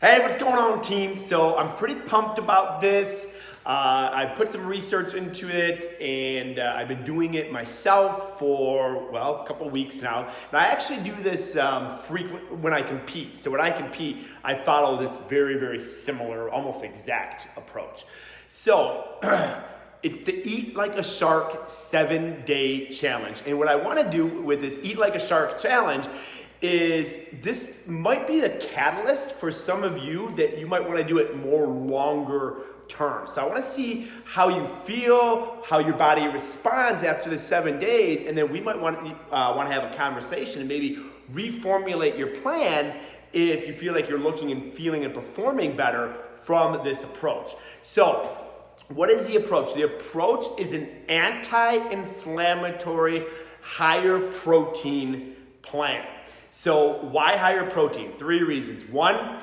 Hey, what's going on, team? So I'm pretty pumped about this. I put some research into it, and I've been doing it myself for, well, a couple weeks now. And I actually do this frequent when I compete. So when I compete, I follow this very, very similar, almost exact approach. So it's the Eat Like a Shark 7-day challenge. And what I want to do with this Eat Like a Shark challenge is this might be the catalyst for some of you that you might want to do it more longer term. So I want to see how you feel, how your body responds after the 7 days, and then we might want to have a conversation and maybe reformulate your plan if you feel like you're looking and feeling and performing better from this approach. So what is the approach? The approach is an anti-inflammatory, higher protein plan. So why higher protein? 3 reasons. 1,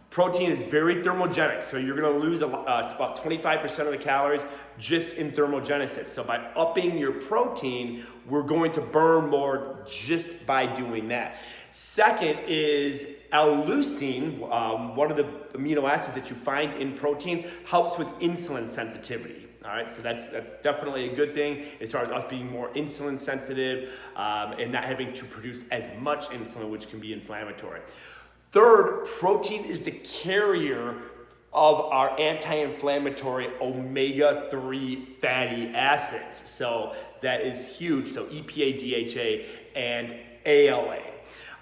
protein is very thermogenic, so you're gonna lose about 25% of the calories just in thermogenesis. So by upping your protein, we're going to burn more just by doing that. Second is L-leucine, one of the amino acids that you find in protein, helps with insulin sensitivity. All right, so that's definitely a good thing as far as us being more insulin sensitive and not having to produce as much insulin, which can be inflammatory. Third, protein is the carrier of our anti-inflammatory omega-3 fatty acids. So that is huge. So EPA, DHA, and ALA.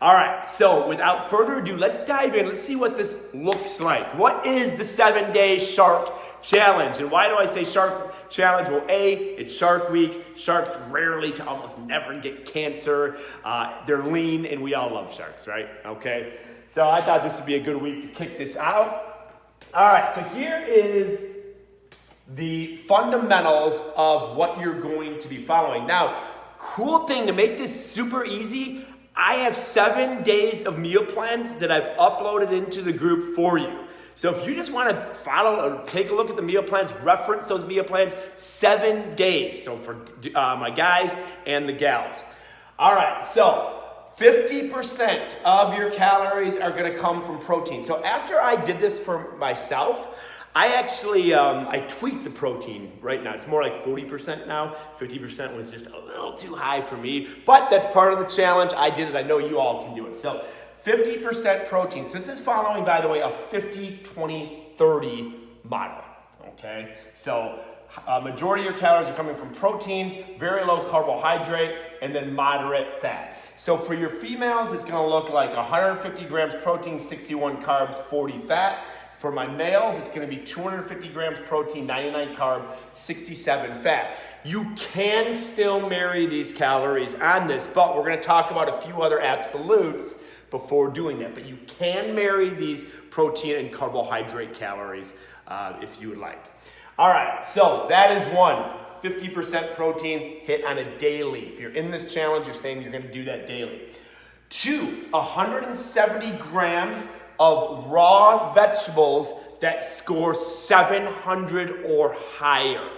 All right, so without further ado, let's dive in. Let's see what this looks like. What is the 7-day shark challenge? And why do I say shark challenge? Well, A, it's Shark Week. Sharks rarely to almost never get cancer. They're lean, and we all love sharks, right? Okay, so I thought this would be a good week to kick this out. All right, so here is the fundamentals of what you're going to be following. Now, cool thing to make this super easy, I have 7 days of meal plans that I've uploaded into the group for you. So if you just want to follow or take a look at the meal plans, reference those meal plans, 7 days. So for my guys and the gals. All right, so 50% of your calories are going to come from protein. So after I did this for myself, I actually, I tweaked the protein right now. It's more like 40% now. 50% was just a little too high for me, but that's part of the challenge. I did it. I know you all can do it. So 50% protein. So this is following, by the way, a 50-20-30 model, okay? So a majority of your calories are coming from protein, very low carbohydrate, and then moderate fat. So for your females, it's gonna look like 150 grams protein, 61 carbs, 40 fat. For my males, it's gonna be 250 grams protein, 99 carb, 67 fat. You can still marry these calories on this, but we're gonna talk about a few other absolutes before doing that. But you can marry these protein and carbohydrate calories if you would like. All right, so that is 1, 50% protein hit on a daily. If you're in this challenge, you're saying you're gonna do that daily. 2, 170 grams of raw vegetables that score 700 or higher.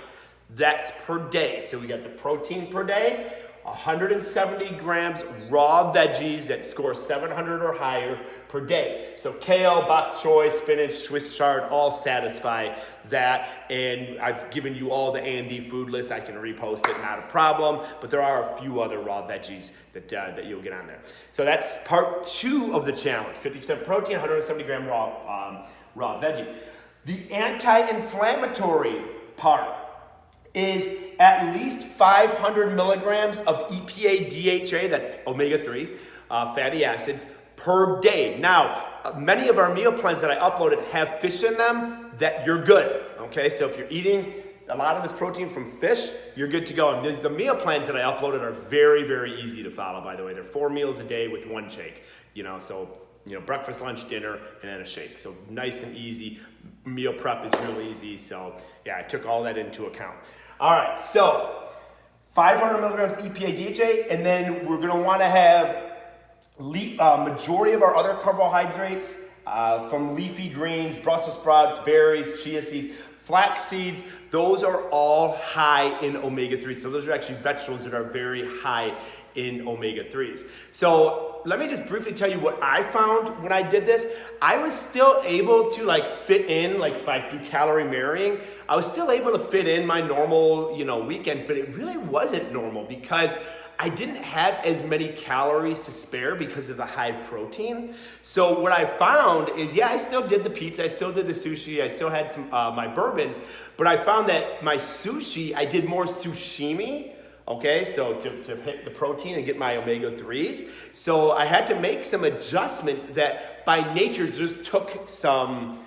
That's per day. So we got the protein per day, 170 grams raw veggies that score 700 or higher per day. So kale, bok choy, spinach, Swiss chard all satisfy that. And I've given you all the A&D food list. I can repost it, not a problem. But there are a few other raw veggies that you'll get on there. So that's part 2 of the challenge. 50% protein, 170 gram raw veggies. The anti-inflammatory part is at least 500 milligrams of EPA, DHA, that's omega-3 fatty acids, per day. Now, many of our meal plans that I uploaded have fish in them that you're good, okay? So if you're eating a lot of this protein from fish, you're good to go. And the meal plans that I uploaded are very, very easy to follow, by the way. They're 4 meals a day with 1 shake, breakfast, lunch, dinner, and then a shake. So nice and easy. Meal prep is real easy. So yeah, I took all that into account. All right, so 500 milligrams EPA, DHA, and then we're gonna wanna have majority of our other carbohydrates from leafy greens, Brussels sprouts, berries, chia seeds, flax seeds. Those are all high in omega-3. So those are actually vegetables that are very high in omega-3s. So let me just briefly tell you what I found when I did this. I was still able to like fit in, like by through calorie marrying, I was still able to fit in my normal, weekends, but it really wasn't normal because I didn't have as many calories to spare because of the high protein. So what I found is, I still did the pizza, I still did the sushi, I still had some my bourbons, but I found that my sushi, I did more sashimi. Okay, so to hit the protein and get my omega-3s. So I had to make some adjustments that by nature just took some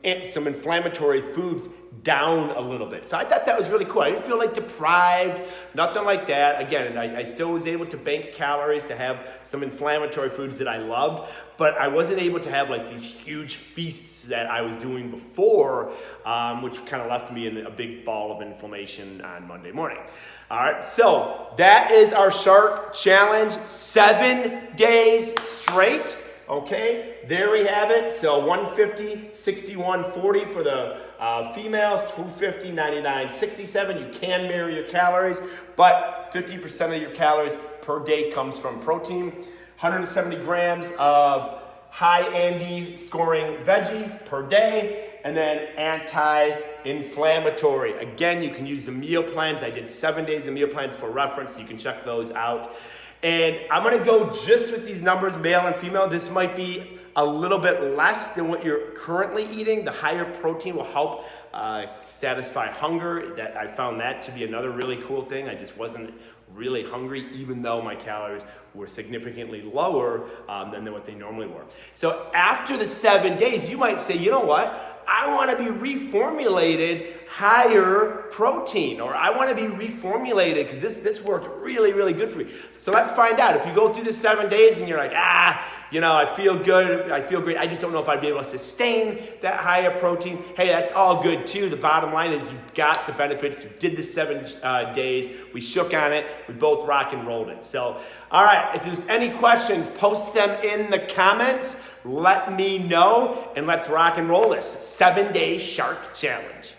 inflammatory foods down a little bit. So I thought that was really cool. I didn't feel like deprived, nothing like that. Again, I still was able to bank calories to have some inflammatory foods that I loved, but I wasn't able to have like these huge feasts that I was doing before, which kind of left me in a big ball of inflammation on Monday morning. All right, so that is our Shark Challenge, 7 days straight. Okay, there we have it. So 150, 61, 40 for the females, 250, 99, 67. You can marry your calories, but 50% of your calories per day comes from protein. 170 grams of high AND scoring veggies per day. And then anti-inflammatory. Again, you can use the meal plans. I did 7 days of meal plans for reference. You can check those out. And I'm gonna go just with these numbers, male and female. This might be a little bit less than what you're currently eating. The higher protein will help satisfy hunger. That I found that to be another really cool thing. I just wasn't really hungry, even though my calories were significantly lower than what they normally were. So after the 7 days, you might say, you know what? I want to be reformulated higher protein, or I want to be reformulated because this worked really, really good for me. So let's find out. If you go through the 7 days and you're like, I feel good, I feel great, I just don't know if I'd be able to sustain that higher protein. Hey, that's all good too. The bottom line is you got the benefits. You did the 7 days. We shook on it. We both rock and rolled it. So, all right, if there's any questions, post them in the comments. Let me know, and let's rock and roll this 7-day Shark Challenge.